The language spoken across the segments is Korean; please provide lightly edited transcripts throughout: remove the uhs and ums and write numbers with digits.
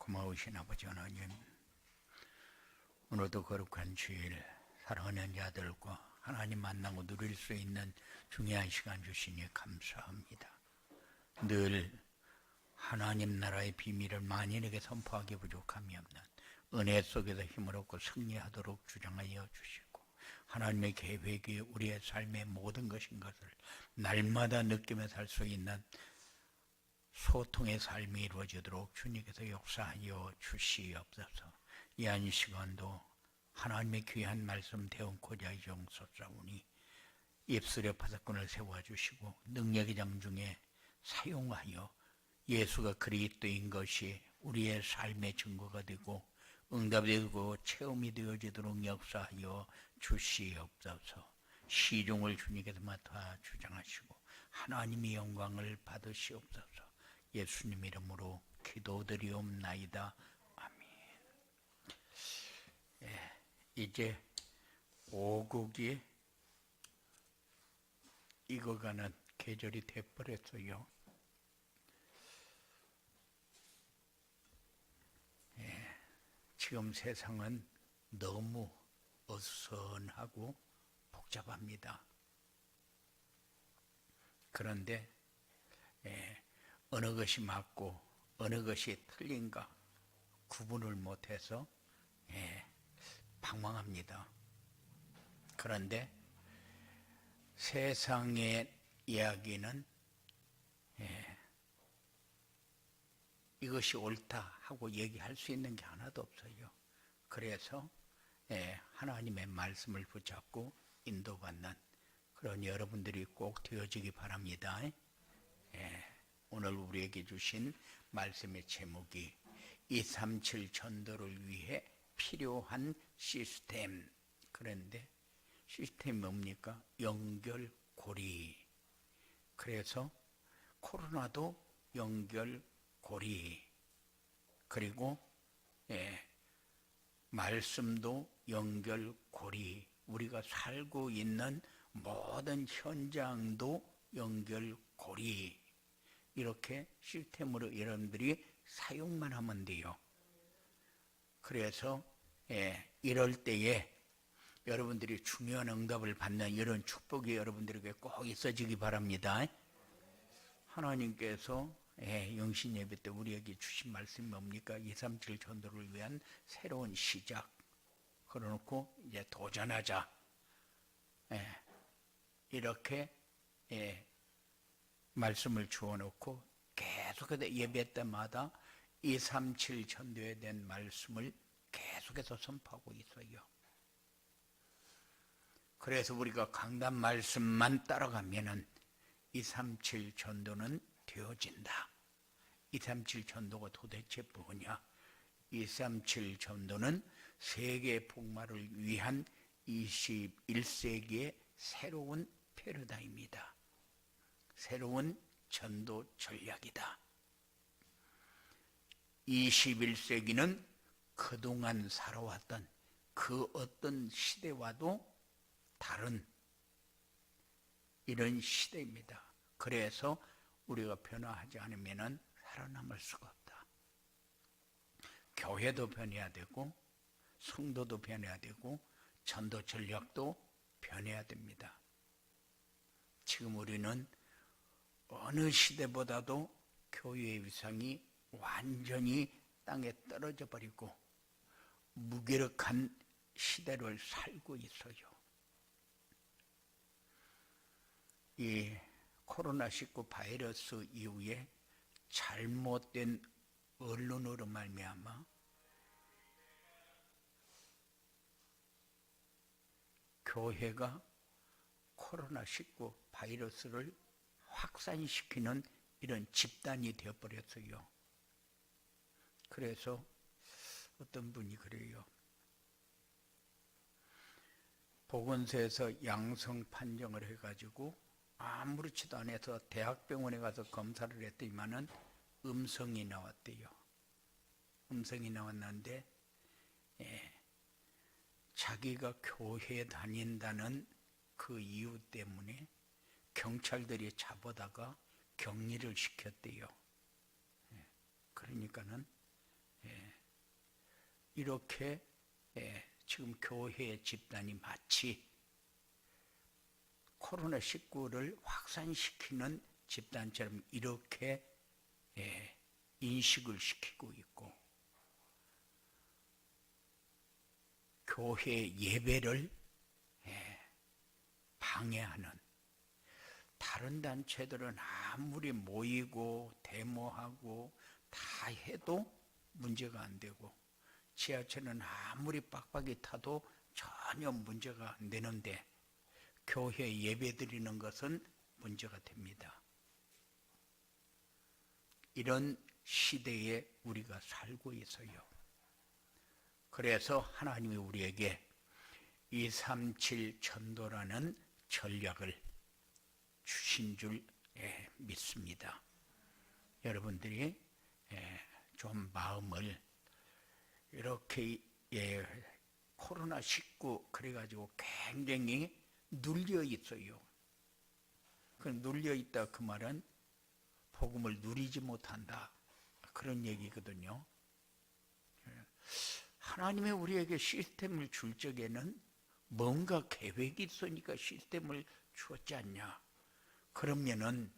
고마우신 아버지 하나님, 오늘도 거룩한 주일 사랑하는 자들과 하나님 만나고 누릴 수 있는 중요한 시간 주시니 감사합니다. 늘 하나님 나라의 비밀을 만인에게 선포하기 부족함이 없는 은혜 속에서 힘을 얻고 승리하도록 주장하여 주시고, 하나님의 계획이 우리의 삶의 모든 것인 것을 날마다 느끼며 살 수 있는 소통의 삶이 이루어지도록 주님께서 역사하여 주시옵소서. 이 한 시간도 하나님의 귀한 말씀 대언코자 이정소사오니 입술에 파사꾼을 세워주시고 능력의 장중에 사용하여 예수가 그리스도인 것이 우리의 삶의 증거가 되고 응답이 되고 체험이 되어지도록 역사하여 주시옵소서. 시종을 주님께서 맡아 주장하시고 하나님의 영광을 받으시옵소서. 예수님 이름으로 기도드리옵나이다. 아멘. 이제 오곡이 익어가는 계절이 돼버렸어요. 지금 세상은 너무 어수선하고 복잡합니다. 그런데 어느 것이 맞고 어느 것이 틀린가 구분을 못해서 방황합니다. 그런데 세상의 이야기는 이것이 옳다 하고 얘기할 수 있는 게 하나도 없어요. 그래서 하나님의 말씀을 붙잡고 인도받는 그런 여러분들이 꼭 되어지기 바랍니다. 오늘 우리에게 주신 말씀의 제목이 237 전도를 위해 필요한 시스템. 그런데 시스템이 뭡니까? 연결고리. 그래서 코로나도 연결고리, 그리고 말씀도 연결고리, 우리가 살고 있는 모든 현장도 연결고리. 이렇게 시스템으로 여러분들이 사용만 하면 돼요. 그래서 이럴 때에 여러분들이 중요한 응답을 받는 이런 축복이 여러분들에게 꼭 있어지기 바랍니다. 하나님께서 영신 예배 때 우리에게 주신 말씀이 뭡니까? 237 전도를 위한 새로운 시작. 그러놓고 이제 도전하자. 이렇게 말씀을 주어놓고 계속해서 예배 때마다 237 전도에 대한 말씀을 계속해서 선포하고 있어요. 그래서 우리가 강단 말씀만 따라가면은 237 전도는 되어진다. 237 전도가 도대체 뭐냐? 237 전도는 세계 복마를 위한 21세기의 새로운 패러다임이다. 새로운 전도 전략이다. 21세기는 그동안 살아왔던 그 어떤 시대와도 다른 이런 시대입니다. 그래서 우리가 변화하지 않으면 살아남을 수가 없다. 교회도 변해야 되고 성도도 변해야 되고 전도 전략도 변해야 됩니다. 지금 우리는 어느 시대보다도 교회의 위상이 완전히 땅에 떨어져 버리고 무기력한 시대를 살고 있어요. 이 코로나19 바이러스 이후에 잘못된 언론으로 말미암아 교회가 코로나19 바이러스를 확산시키는 이런 집단이 되어버렸어요. 그래서 어떤 분이 그래요. 보건소에서 양성 판정을 해가지고 아무렇지도 않아서 대학병원에 가서 검사를 했더니만은 음성이 나왔대요. 음성이 나왔는데 자기가 교회에 다닌다는 그 이유 때문에 경찰들이 잡아다가 격리를 시켰대요. 그러니까는 이렇게 지금 교회의 집단이 마치 코로나19를 확산시키는 집단처럼 이렇게 인식을 시키고 있고, 교회 예배를 방해하는, 다른 단체들은 아무리 모이고 데모하고 다 해도 문제가 안 되고, 지하철은 아무리 빡빡이 타도 전혀 문제가 안 되는데 교회 예배 드리는 것은 문제가 됩니다. 이런 시대에 우리가 살고 있어요. 그래서 하나님이 우리에게 237 전도라는 전략을 주신 줄 믿습니다. 여러분들이 좀 마음을 이렇게 코로나19 그래가지고 굉장히 눌려 있어요. 그 눌려 있다 그 말은 복음을 누리지 못한다 그런 얘기거든요. 하나님이 우리에게 시스템을 줄 적에는 뭔가 계획이 있으니까 시스템을 주었지 않냐. 그러면은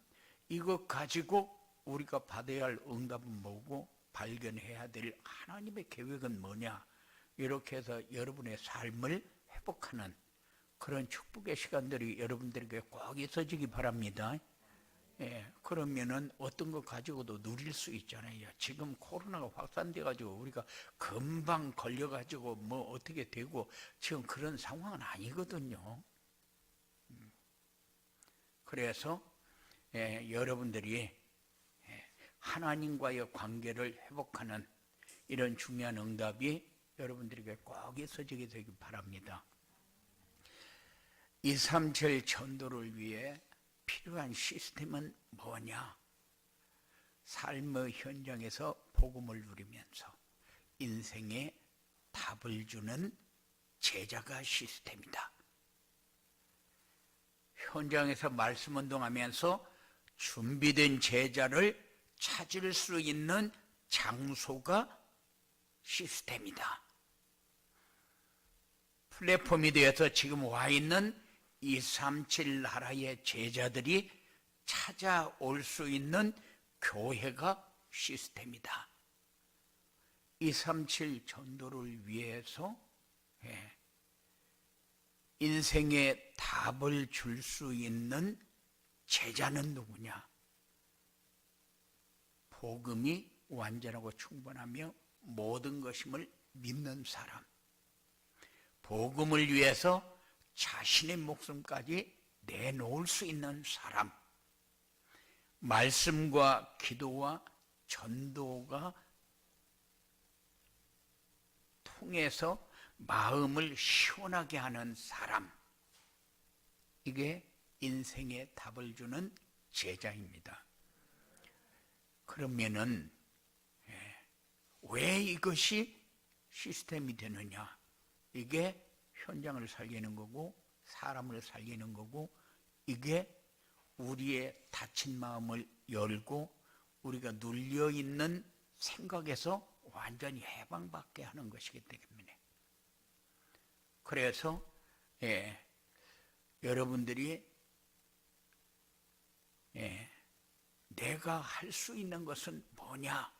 이거 가지고 우리가 받아야 할 응답은 뭐고 발견해야 될 하나님의 계획은 뭐냐. 이렇게 해서 여러분의 삶을 회복하는 그런 축복의 시간들이 여러분들에게 꼭 있어지기 바랍니다. 그러면은 어떤 거 가지고도 누릴 수 있잖아요. 지금 코로나가 확산돼 가지고 우리가 금방 걸려 가지고 뭐 어떻게 되고 지금 그런 상황은 아니거든요. 그래서 여러분들이 하나님과의 관계를 회복하는 이런 중요한 응답이 여러분들에게 꼭 있어지게 되기 바랍니다. 237 전도를 위해 필요한 시스템은 뭐냐? 삶의 현장에서 복음을 누리면서 인생에 답을 주는 제자가 시스템이다. 현장에서 말씀 운동하면서 준비된 제자를 찾을 수 있는 장소가 시스템이다. 플랫폼이 되어서 지금 와 있는 237 나라의 제자들이 찾아올 수 있는 교회가 시스템이다. 237 전도를 위해서 인생의 답을 줄 수 있는 제자는 누구냐? 복음이 완전하고 충분하며 모든 것임을 믿는 사람, 복음을 위해서 자신의 목숨까지 내놓을 수 있는 사람, 말씀과 기도와 전도가 통해서 마음을 시원하게 하는 사람, 이게 인생의 답을 주는 제자입니다. 그러면은 왜 이것이 시스템이 되느냐? 이게 현장을 살리는 거고 사람을 살리는 거고, 이게 우리의 닫힌 마음을 열고 우리가 눌려있는 생각에서 완전히 해방받게 하는 것이기 때문에, 그래서 여러분들이 내가 할 수 있는 것은 뭐냐?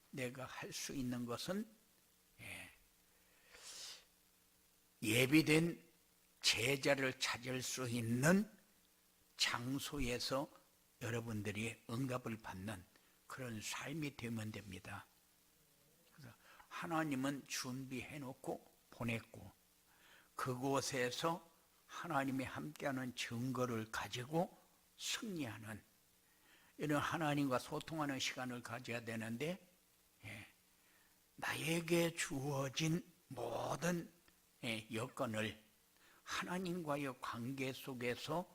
내가 할 수 있는 것은 예비된 제자를 찾을 수 있는 장소에서 여러분들이 응답을 받는 그런 삶이 되면 됩니다. 그래서 하나님은 준비해 놓고 보냈고, 그곳에서 하나님이 함께하는 증거를 가지고 승리하는 이런 하나님과 소통하는 시간을 가져야 되는데, 나에게 주어진 모든 여건을 하나님과의 관계 속에서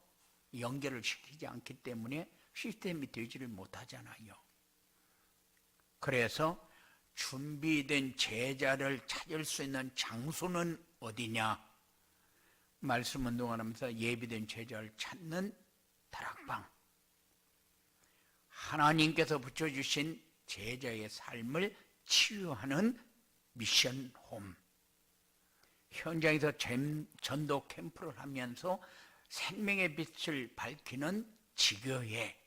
연결을 시키지 않기 때문에 시스템이 되지를 못하잖아요. 그래서 준비된 제자를 찾을 수 있는 장소는 어디냐? 말씀 운동하면서 예비된 제자를 찾는 다락방, 하나님께서 붙여주신 제자의 삶을 치유하는 미션홈, 현장에서 전도 캠프를 하면서 생명의 빛을 밝히는 지교회,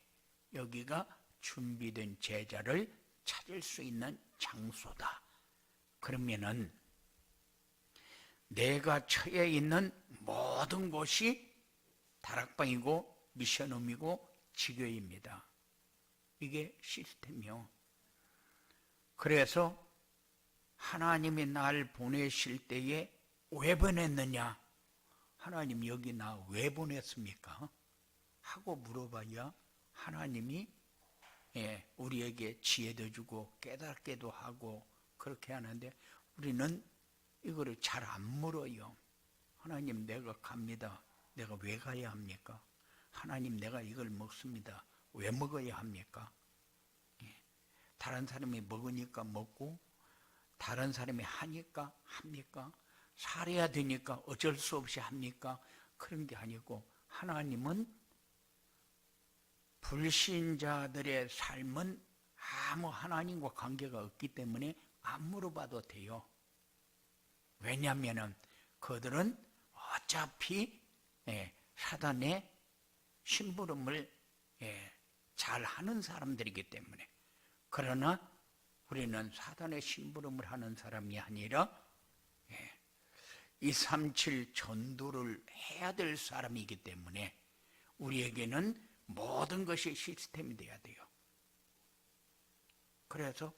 여기가 준비된 제자를 찾을 수 있는 장소다. 그러면은 내가 처해 있는 모든 곳이 다락방이고 미션홈이고 지교회입니다. 이게 시스템이요. 그래서 하나님이 날 보내실 때에 왜 보냈느냐? 하나님 여기 나 왜 보냈습니까? 하고 물어봐야 하나님이 우리에게 지혜도 주고 깨닫게도 하고 그렇게 하는데, 우리는 이거를 잘 안 물어요. 하나님 내가 갑니다. 내가 왜 가야 합니까? 하나님 내가 이걸 먹습니다. 왜 먹어야 합니까? 다른 사람이 먹으니까 먹고 다른 사람이 하니까 합니까? 살아야 되니까 어쩔 수 없이 합니까? 그런 게 아니고, 하나님은 불신자들의 삶은 아무 하나님과 관계가 없기 때문에 안 물어봐도 돼요. 왜냐하면 그들은 어차피 사단의 심부름을 잘 하는 사람들이기 때문에. 그러나 우리는 사단의 심부름을 하는 사람이 아니라 237 전도를 해야 될 사람이기 때문에 우리에게는 모든 것이 시스템이 돼야 돼요. 그래서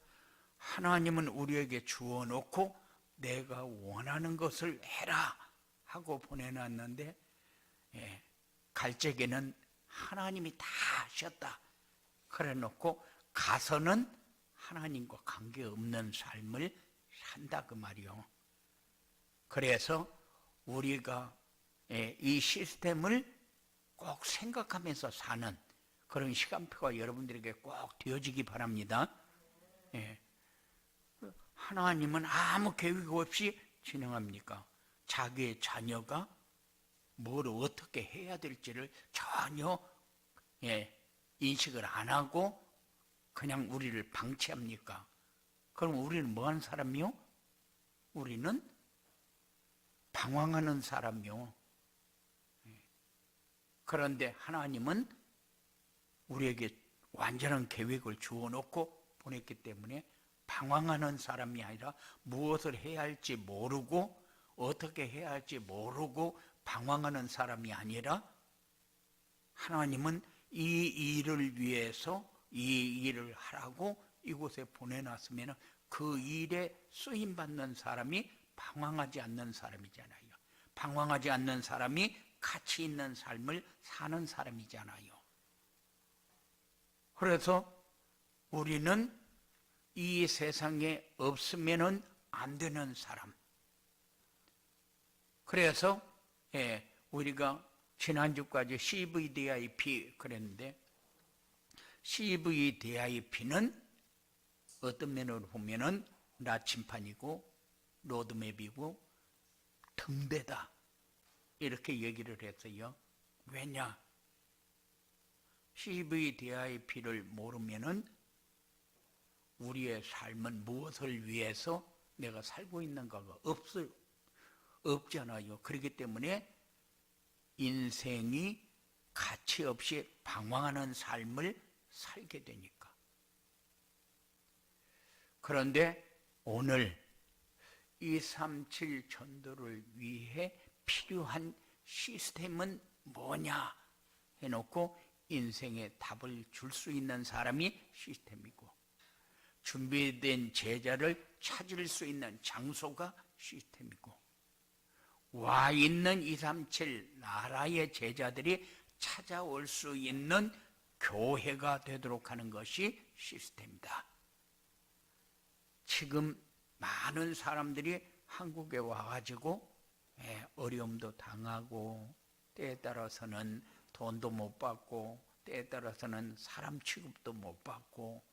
하나님은 우리에게 주어놓고 내가 원하는 것을 해라 하고 보내놨는데, 갈 적에는 하나님이 다 하셨다 그래 놓고 가서는 하나님과 관계없는 삶을 산다 그 말이요. 그래서 우리가 이 시스템을 꼭 생각하면서 사는 그런 시간표가 여러분들에게 꼭 되어지기 바랍니다. 하나님은 아무 계획 없이 진행합니까? 자기의 자녀가 뭘 어떻게 해야 될지를 전혀 인식을 안 하고 그냥 우리를 방치합니까? 그럼 우리는 뭐 하는 사람이요? 우리는 방황하는 사람이요. 그런데 하나님은 우리에게 완전한 계획을 주어놓고 보냈기 때문에 방황하는 사람이 아니라 무엇을 해야 할지 모르고 어떻게 해야 할지 모르고 방황하는 사람이 아니라, 하나님은 이 일을 위해서 이 일을 하라고 이곳에 보내놨으면 그 일에 쓰임받는 사람이 방황하지 않는 사람이잖아요. 방황하지 않는 사람이 가치 있는 삶을 사는 사람이잖아요. 그래서 우리는 이 세상에 없으면 안 되는 사람. 그래서 우리가 지난주까지 CVDIP 그랬는데, CVDIP는 어떤 면으로 보면은 나침판이고 로드맵이고 등대다 이렇게 얘기를 했어요. 왜냐? CVDIP를 모르면은 우리의 삶은 무엇을 위해서 내가 살고 있는가가 없잖아요. 그렇기 때문에 인생이 가치 없이 방황하는 삶을 살게 되니까. 그런데 오늘 237 전도를 위해 필요한 시스템은 뭐냐 해놓고 인생의 답을 줄 수 있는 사람이 시스템이고, 준비된 제자를 찾을 수 있는 장소가 시스템이고, 와 있는 237 나라의 제자들이 찾아올 수 있는 교회가 되도록 하는 것이 시스템이다. 지금 많은 사람들이 한국에 와가지고 어려움도 당하고, 때에 따라서는 돈도 못 받고, 때에 따라서는 사람 취급도 못 받고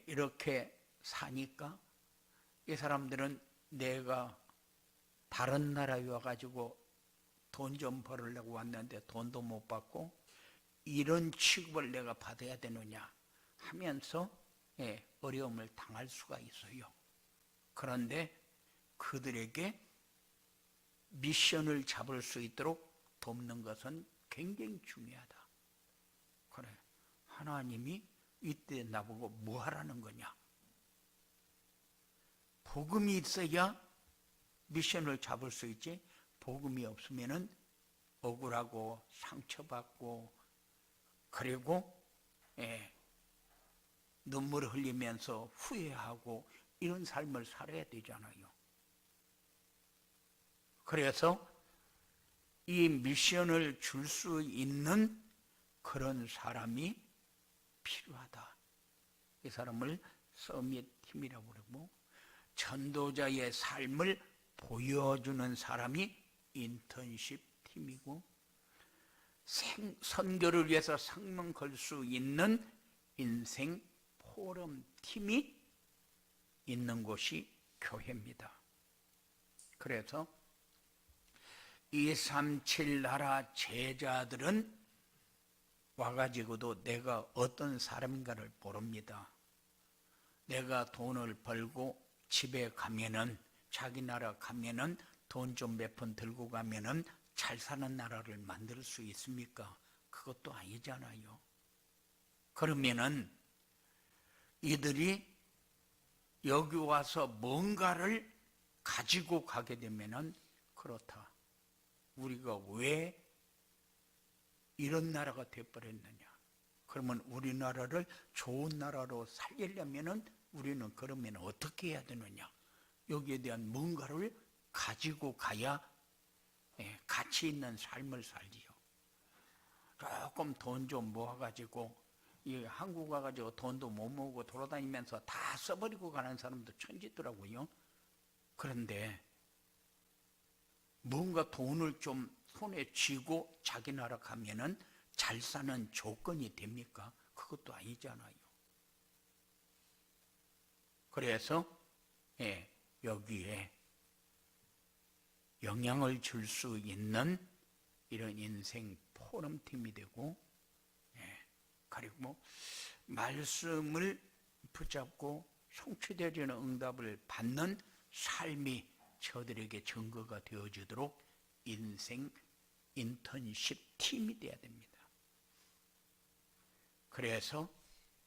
이렇게 사니까 이 사람들은 내가 다른 나라에 와가지고 돈 좀 벌으려고 왔는데 돈도 못 받고 이런 취급을 내가 받아야 되느냐 하면서 어려움을 당할 수가 있어요. 그런데 그들에게 미션을 잡을 수 있도록 돕는 것은 굉장히 중요하다. 그래, 하나님이 이때 나보고 뭐 하라는 거냐? 복음이 있어야 미션을 잡을 수 있지, 복음이 없으면은 억울하고 상처받고, 그리고 눈물을 흘리면서 후회하고 이런 삶을 살아야 되잖아요. 그래서 이 미션을 줄 수 있는 그런 사람이 필요하다. 이 사람을 서밋 팀이라고 그러고, 전도자의 삶을 보여주는 사람이 인턴십 팀이고, 선교를 위해서 생명 걸 수 있는 인생 포럼 팀이 있는 곳이 교회입니다. 그래서 237 나라 제자들은 와가지고도 내가 어떤 사람인가를 모릅니다. 내가 돈을 벌고 집에 가면은, 자기 나라 가면은 돈 좀 몇 푼 들고 가면은 잘 사는 나라를 만들 수 있습니까? 그것도 아니잖아요. 그러면은 이들이 여기 와서 뭔가를 가지고 가게 되면은, 그렇다, 우리가 왜 이런 나라가 되어버렸느냐? 그러면 우리나라를 좋은 나라로 살리려면은 우리는 그러면 어떻게 해야 되느냐? 여기에 대한 뭔가를 가지고 가야 가치 있는 삶을 살지요. 조금 돈 좀 모아가지고 한국 와가지고 돈도 못 모으고 돌아다니면서 다 써버리고 가는 사람도 천지더라고요. 그런데 뭔가 돈을 좀 손에 쥐고 자기 나라 가면은 잘 사는 조건이 됩니까? 그것도 아니잖아요. 그래서 여기에 영향을 줄 수 있는 이런 인생 포럼팀이 되고, 그리고 말씀을 붙잡고 성취되지는 응답을 받는 삶이 저들에게 증거가 되어지도록 인생 인턴십 팀이 되어야 됩니다. 그래서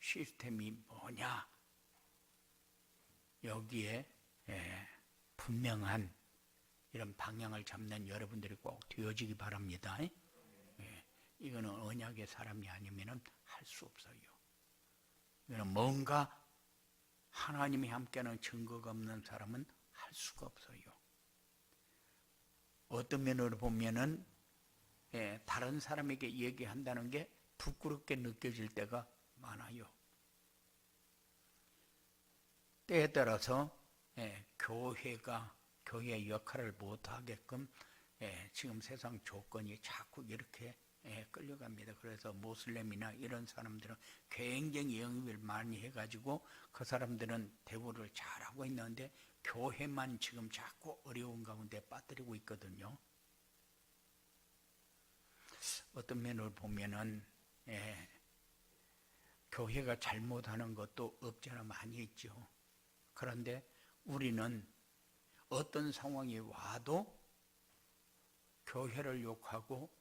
시스템이 뭐냐? 여기에 분명한 이런 방향을 잡는 여러분들이 꼭 되어지기 바랍니다. 이거는 언약의 사람이 아니면 할 수 없어요. 이거는 뭔가 하나님이 함께하는 증거가 없는 사람은 할 수가 없어요. 어떤 면으로 보면은 다른 사람에게 얘기한다는 게 부끄럽게 느껴질 때가 많아요. 때에 따라서 교회가 교회의 역할을 못하게끔 지금 세상 조건이 자꾸 이렇게 끌려갑니다. 그래서 모슬렘이나 이런 사람들은 굉장히 영입을 많이 해가지고 그 사람들은 대우를 잘하고 있는데 교회만 지금 자꾸 어려운 가운데 빠뜨리고 있거든요. 어떤 면을 보면은 교회가 잘못하는 것도 없잖아 많이 있죠. 그런데 우리는 어떤 상황이 와도 교회를 욕하고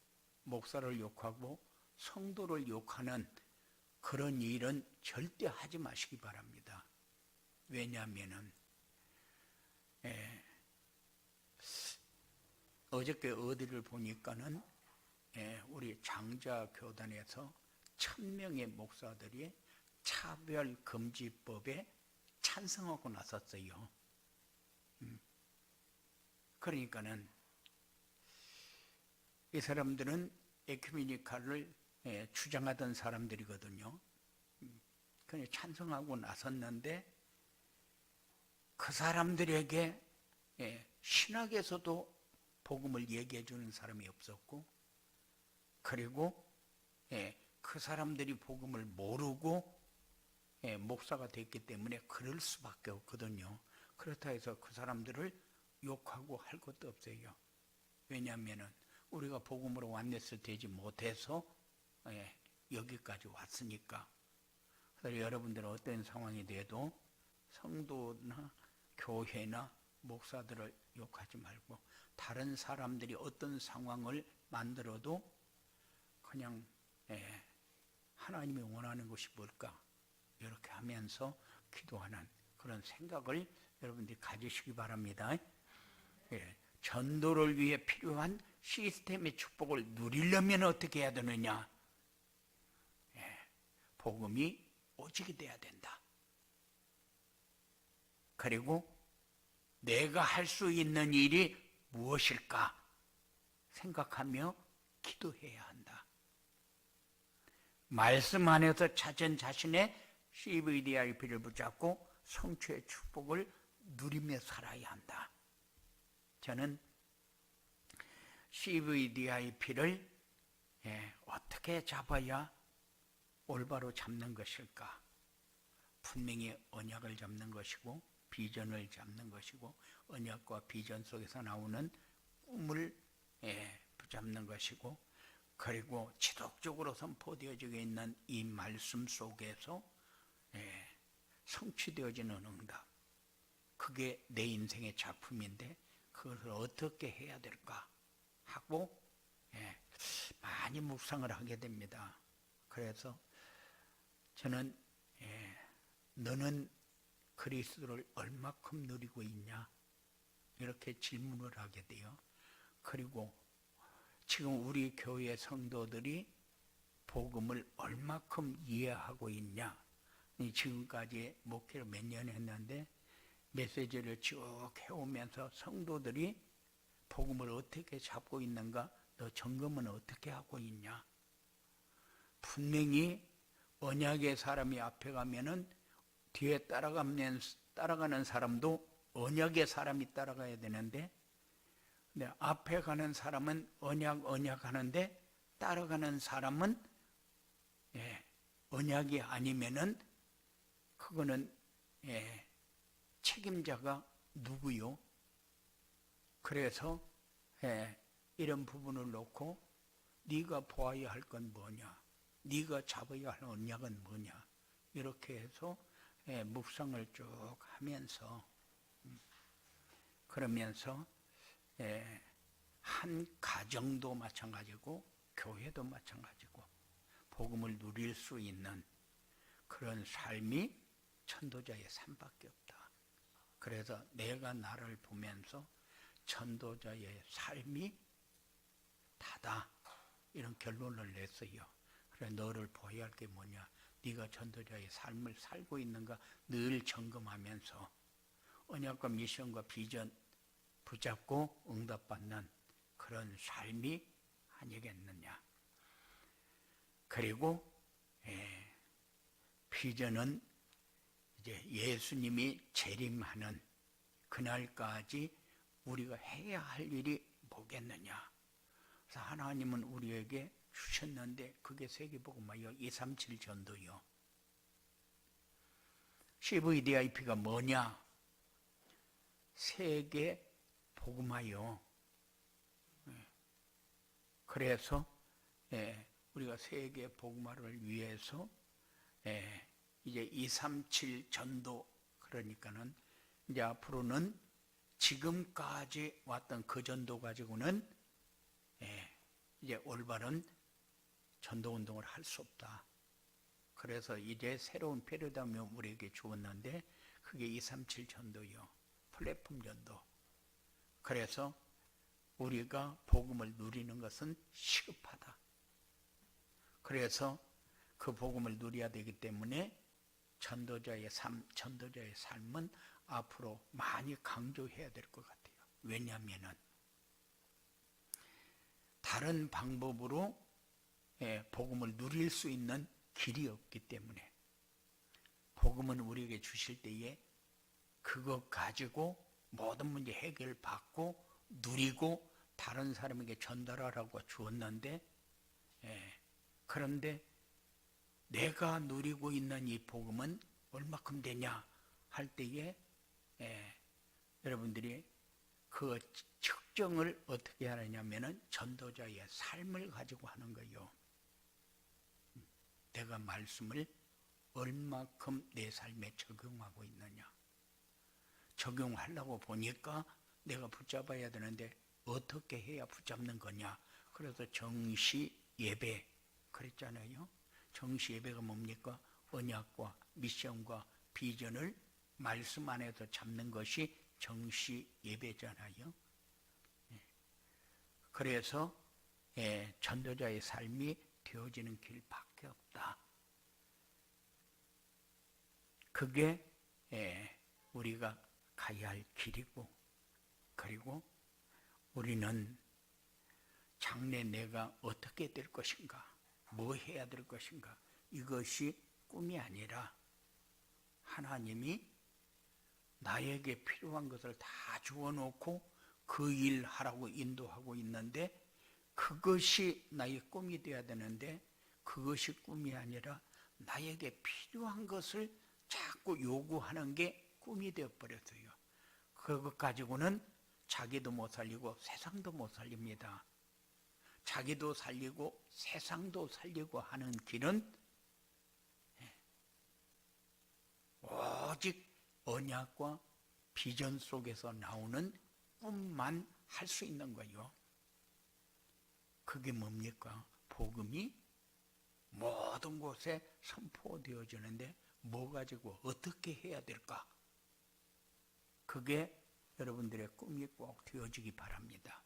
목사를 욕하고 성도를 욕하는 그런 일은 절대 하지 마시기 바랍니다. 왜냐하면은 어저께 어디를 보니까는 우리 장자교단에서 1000명의 목사들이 차별금지법에 찬성하고 나섰어요. 그러니까는 이 사람들은 에큐메니칼을 주장하던 사람들이거든요. 그냥 찬성하고 나섰는데 그 사람들에게 신학에서도 복음을 얘기해 주는 사람이 없었고, 그리고 그 사람들이 복음을 모르고 목사가 됐기 때문에 그럴 수밖에 없거든요. 그렇다 해서 그 사람들을 욕하고 할 것도 없어요. 왜냐하면은 우리가 복음으로 완내서 되지 못해서 여기까지 왔으니까. 그래서 여러분들은 어떤 상황이 돼도 성도나 교회나 목사들을 욕하지 말고 다른 사람들이 어떤 상황을 만들어도 그냥 하나님이 원하는 것이 뭘까? 이렇게 하면서 기도하는 그런 생각을 여러분들이 가지시기 바랍니다. 전도를 위해 필요한 시스템의 축복을 누리려면 어떻게 해야 되느냐? 복음이 오직이 돼야 된다. 그리고 내가 할 수 있는 일이 무엇일까 생각하며 기도해야 한다. 말씀 안에서 찾은 자신의 CVDIP를 붙잡고 성취의 축복을 누리며 살아야 한다. 저는 CVDIP를 어떻게 잡아야 올바로 잡는 것일까? 분명히 언약을 잡는 것이고 비전을 잡는 것이고 언약과 비전 속에서 나오는 꿈을 붙잡는 것이고 그리고 지속적으로 선포되어지고 있는 이 말씀 속에서 성취되어지는 응답, 그게 내 인생의 작품인데 그것을 어떻게 해야 될까 하고 많이 묵상을 하게 됩니다. 그래서 저는 너는 그리스도를 얼마큼 누리고 있냐 이렇게 질문을 하게 돼요. 그리고 지금 우리 교회 성도들이 복음을 얼마큼 이해하고 있냐. 지금까지 목회를 몇 년 했는데 메시지를 쭉 해오면서 성도들이 복음을 어떻게 잡고 있는가, 너 점검은 어떻게 하고 있냐. 분명히 언약의 사람이 앞에 가면은 뒤에 따라가는 사람도 언약의 사람이 따라가야 되는데, 근데 앞에 가는 사람은 언약 하는데 따라가는 사람은 언약이 아니면은 그거는 책임자가 누구요? 그래서 이런 부분을 놓고 네가 보아야 할 건 뭐냐, 네가 잡아야 할 언약은 뭐냐, 이렇게 해서 묵상을 쭉 하면서 그러면서 한 가정도 마찬가지고 교회도 마찬가지고 복음을 누릴 수 있는 그런 삶이 전도자의 삶밖에 없다. 그래서 내가 나를 보면서 전도자의 삶이 다다 이런 결론을 냈어요. 그래 너를 보아야 할 게 뭐냐, 네가 전도자의 삶을 살고 있는가 늘 점검하면서 언약과 미션과 비전 붙잡고 응답받는 그런 삶이 아니겠느냐. 그리고 비전은 이제 예수님이 재림하는 그날까지 우리가 해야 할 일이 뭐겠느냐. 그래서 하나님은 우리에게 주셨는데 그게 세계복음화요 237 전도요. CVDIP가 뭐냐? 세계 복음화요. 그래서 우리가 세계 복음화를 위해서 이제 237 전도, 그러니까는 이제 앞으로는 지금까지 왔던 그 전도 가지고는 이제 올바른 전도 운동을 할 수 없다. 그래서 이제 새로운 패러다임을 우리에게 주었는데 그게 237 전도요. 플랫폼 전도. 그래서 우리가 복음을 누리는 것은 시급하다. 그래서 그 복음을 누려야 되기 때문에 전도자의 삶은 앞으로 많이 강조해야 될 것 같아요. 왜냐하면은 다른 방법으로 복음을 누릴 수 있는 길이 없기 때문에 복음은 우리에게 주실 때에 그것 가지고 모든 문제 해결받고 누리고 다른 사람에게 전달하라고 주었는데 그런데 내가 누리고 있는 이 복음은 얼마큼 되냐 할 때에 여러분들이 그 측정을 어떻게 하느냐면은 전도자의 삶을 가지고 하는 거예요. 내가 말씀을 얼마큼 내 삶에 적용하고 있느냐. 적용하려고 보니까 내가 붙잡아야 되는데 어떻게 해야 붙잡는 거냐. 그래서 정시 예배 그랬잖아요. 정시 예배가 뭡니까? 언약과 미션과 비전을 말씀 안에서 잡는 것이 정시 예배잖아요. 그래서 전도자의 삶이 되어지는 길밖에 없다. 그게 우리가 가야 할 길이고, 그리고 우리는 장래 내가 어떻게 될 것인가, 뭐 해야 될 것인가, 이것이 꿈이 아니라 하나님이 나에게 필요한 것을 다 주어놓고 그 일 하라고 인도하고 있는데, 그것이 나의 꿈이 되어야 되는데 그것이 꿈이 아니라 나에게 필요한 것을 자꾸 요구하는 게 꿈이 되어버렸어요. 그것 가지고는 자기도 못 살리고 세상도 못 살립니다. 자기도 살리고 세상도 살리고 하는 길은 오직 언약과 비전 속에서 나오는 꿈만 할 수 있는 거예요. 그게 뭡니까? 복음이 모든 곳에 선포되어지는데 뭐 가지고 어떻게 해야 될까? 그게 여러분들의 꿈이 꼭 되어지기 바랍니다.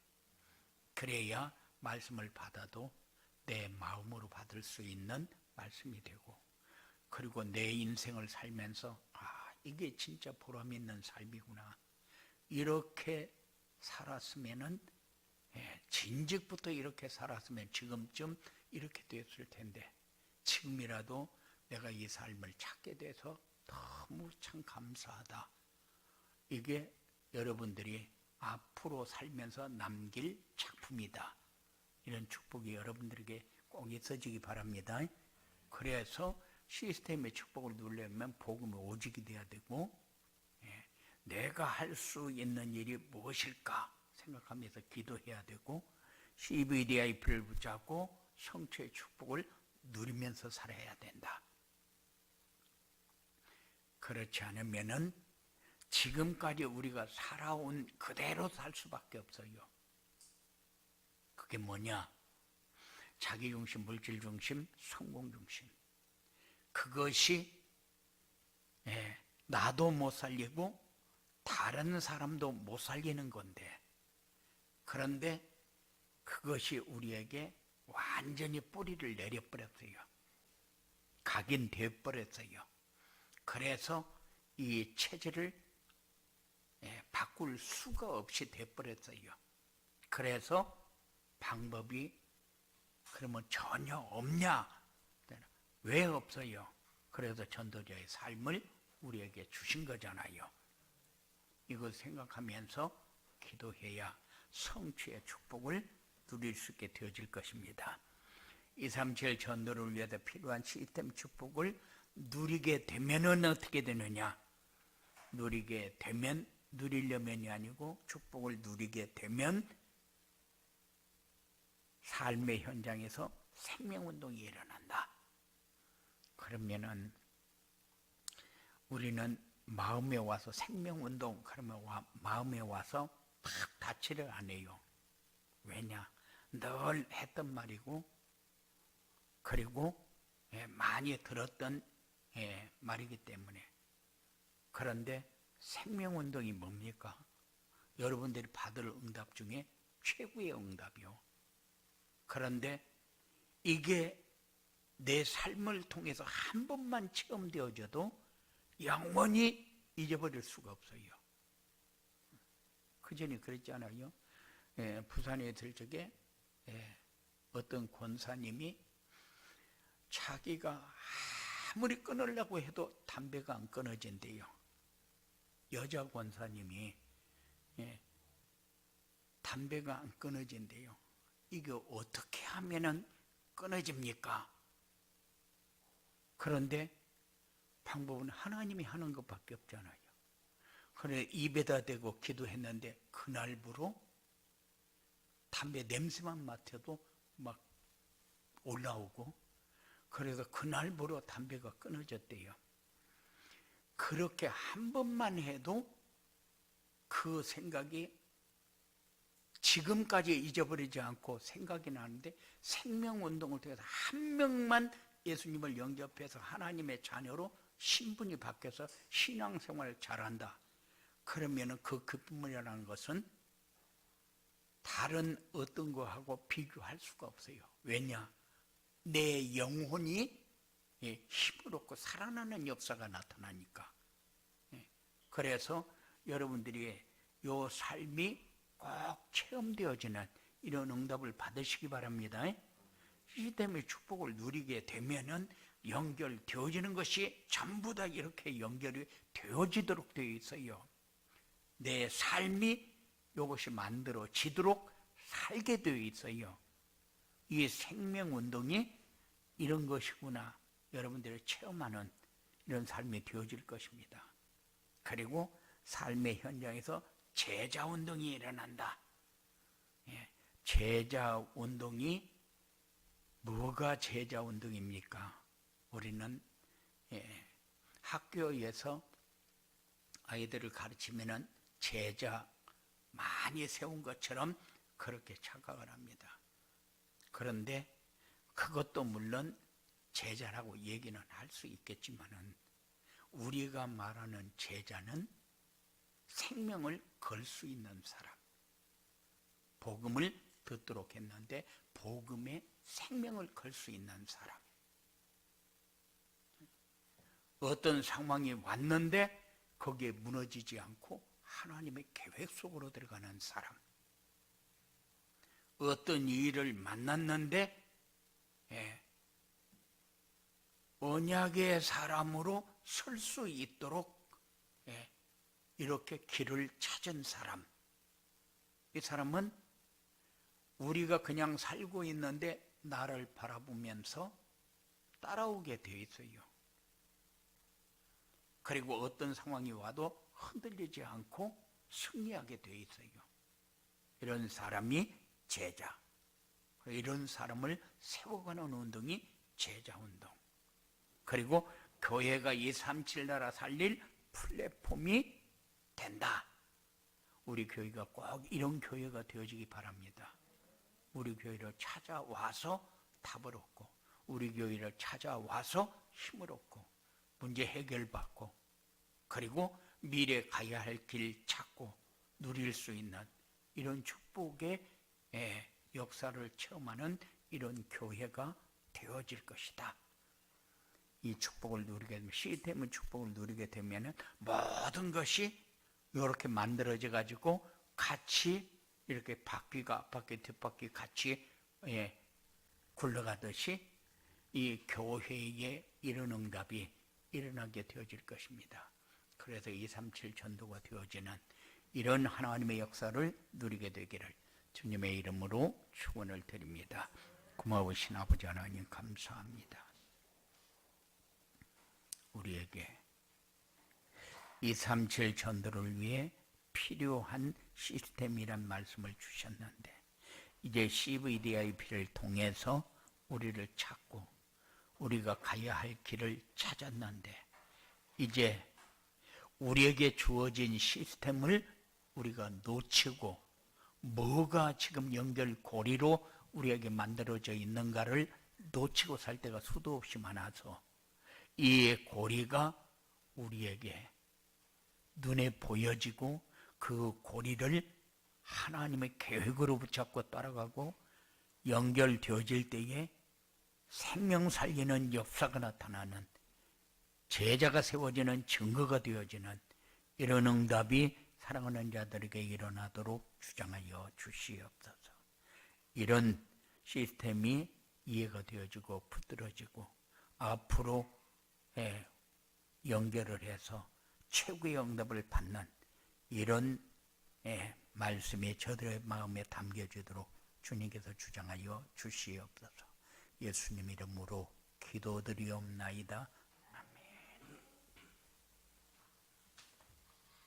그래야 말씀을 받아도 내 마음으로 받을 수 있는 말씀이 되고, 그리고 내 인생을 살면서 이게 진짜 보람 있는 삶이구나. 이렇게 살았으면은, 진즉부터 이렇게 살았으면 지금쯤 이렇게 됐을 텐데, 지금이라도 내가 이 삶을 찾게 돼서 너무 참 감사하다. 이게 여러분들이 앞으로 살면서 남길 작품이다. 이런 축복이 여러분들에게 꼭 있어지기 바랍니다. 그래서 시스템의 축복을 누리려면 복음의 오직이 돼야 되고, 내가 할 수 있는 일이 무엇일까 생각하면서 기도해야 되고, CVDIP를 붙잡고 성취의 축복을 누리면서 살아야 된다. 그렇지 않으면은 지금까지 우리가 살아온 그대로 살 수밖에 없어요. 그게 뭐냐? 자기중심, 물질중심, 성공중심. 그것이 나도 못 살리고 다른 사람도 못 살리는 건데, 그런데 그것이 우리에게 완전히 뿌리를 내려버렸어요. 각인되어버렸어요. 그래서 이 체질을 바꿀 수가 없이 돼버렸어요. 그래서 방법이 그러면 전혀 없냐? 왜 없어요? 그래서 전도자의 삶을 우리에게 주신 거잖아요. 이걸 생각하면서 기도해야 성취의 축복을 누릴 수 있게 되어질 것입니다. 237 전도를 위해서 필요한 시스템 축복을 누리게 되면은 어떻게 되느냐? 누리게 되면, 누리려면이 아니고 축복을 누리게 되면 삶의 현장에서 생명운동이 일어난다. 그러면은 우리는 마음에 와서 생명운동, 그러면 마음에 와서 막 다치를 안 해요. 왜냐? 늘 했던 말이고, 그리고 많이 들었던 말이기 때문에. 그런데 생명운동이 뭡니까? 여러분들이 받을 응답 중에 최고의 응답이요. 그런데 이게 내 삶을 통해서 한 번만 체험되어져도 영원히 잊어버릴 수가 없어요. 그전에 그랬잖아요. 부산에 있을 적에 어떤 권사님이 자기가 아무리 끊으려고 해도 담배가 안 끊어진대요. 여자 권사님이 담배가 안 끊어진대요. 이게 어떻게 하면은 끊어집니까? 그런데 방법은 하나님이 하는 것밖에 없잖아요. 그래 입에다 대고 기도했는데 그날부로 담배 냄새만 맡아도 막 올라오고, 그래서 그날부로 담배가 끊어졌대요. 그렇게 한 번만 해도 그 생각이 지금까지 잊어버리지 않고 생각이 나는데, 생명운동을 통해서 한 명만 예수님을 영접해서 하나님의 자녀로 신분이 바뀌어서 신앙생활을 잘한다. 그러면 그 기쁨이라는 것은 다른 어떤 거하고 비교할 수가 없어요. 왜냐? 내 영혼이 힘을 얻고 살아나는 역사가 나타나니까. 그래서 여러분들이 요 삶이 꼭 체험되어지는 이런 응답을 받으시기 바랍니다. 시스템의 축복을 누리게 되면은 연결되어지는 것이 전부 다 이렇게 연결이 되어지도록 되어 있어요. 내 삶이 이것이 만들어지도록 살게 되어 있어요. 이 생명운동이 이런 것이구나, 여러분들이 체험하는 이런 삶이 되어질 것입니다. 그리고 삶의 현장에서 제자운동이 일어난다. 제자운동이 뭐가 제자운동입니까? 우리는 학교에서 아이들을 가르치면은 제자 많이 세운 것처럼 그렇게 착각을 합니다. 그런데 그것도 물론 제자라고 얘기는 할 수 있겠지만은, 우리가 말하는 제자는 생명을 걸 수 있는 사람, 복음을 듣도록 했는데 복음에 생명을 걸 수 있는 사람, 어떤 상황이 왔는데 거기에 무너지지 않고 하나님의 계획 속으로 들어가는 사람, 어떤 일을 만났는데 언약의 사람으로 설 수 있도록 이렇게 길을 찾은 사람, 이 사람은 우리가 그냥 살고 있는데 나를 바라보면서 따라오게 되어 있어요. 그리고 어떤 상황이 와도 흔들리지 않고 승리하게 되어 있어요. 이런 사람이 제자, 이런 사람을 세워가는 운동이 제자운동. 그리고 교회가 237 나라 살릴 플랫폼이 된다. 우리 교회가 꼭 이런 교회가 되어지기 바랍니다. 우리 교회를 찾아와서 답을 얻고, 우리 교회를 찾아와서 힘을 얻고, 문제 해결받고, 그리고 미래 가야 할 길 찾고 누릴 수 있는 이런 축복의 역사를 체험하는 이런 교회가 되어질 것이다. 이 축복을 누리게 되면, 시스템의 축복을 누리게 되면 모든 것이 이렇게 만들어져 가지고 같이 이렇게 바퀴가 앞바퀴 뒷바퀴 같이 굴러가듯이 이 교회에 이런 응답이 일어나게 되어질 것입니다. 그래서 237 전도가 되어지는 이런 하나님의 역사를 누리게 되기를 주님의 이름으로 축원을 드립니다. 고마우신 아버지 하나님, 감사합니다. 우리에게 237 전도를 위해 필요한 시스템이란 말씀을 주셨는데, 이제 CVDIP를 통해서 우리를 찾고 우리가 가야 할 길을 찾았는데, 이제 우리에게 주어진 시스템을 우리가 놓치고 뭐가 지금 연결고리로 우리에게 만들어져 있는가를 놓치고 살 때가 수도 없이 많아서, 이 고리가 우리에게 눈에 보여지고 그 고리를 하나님의 계획으로 붙잡고 따라가고 연결되어질 때에 생명 살리는 역사가 나타나는, 제자가 세워지는 증거가 되어지는 이런 응답이 사랑하는 자들에게 일어나도록 주장하여 주시옵소서. 이런 시스템이 이해가 되어지고 붙들어지고 앞으로 연결을 해서 최고의 응답을 받는 이런 말씀이 저들의 마음에 담겨지도록 주님께서 주장하여 주시옵소서. 예수님 이름으로 기도드리옵나이다.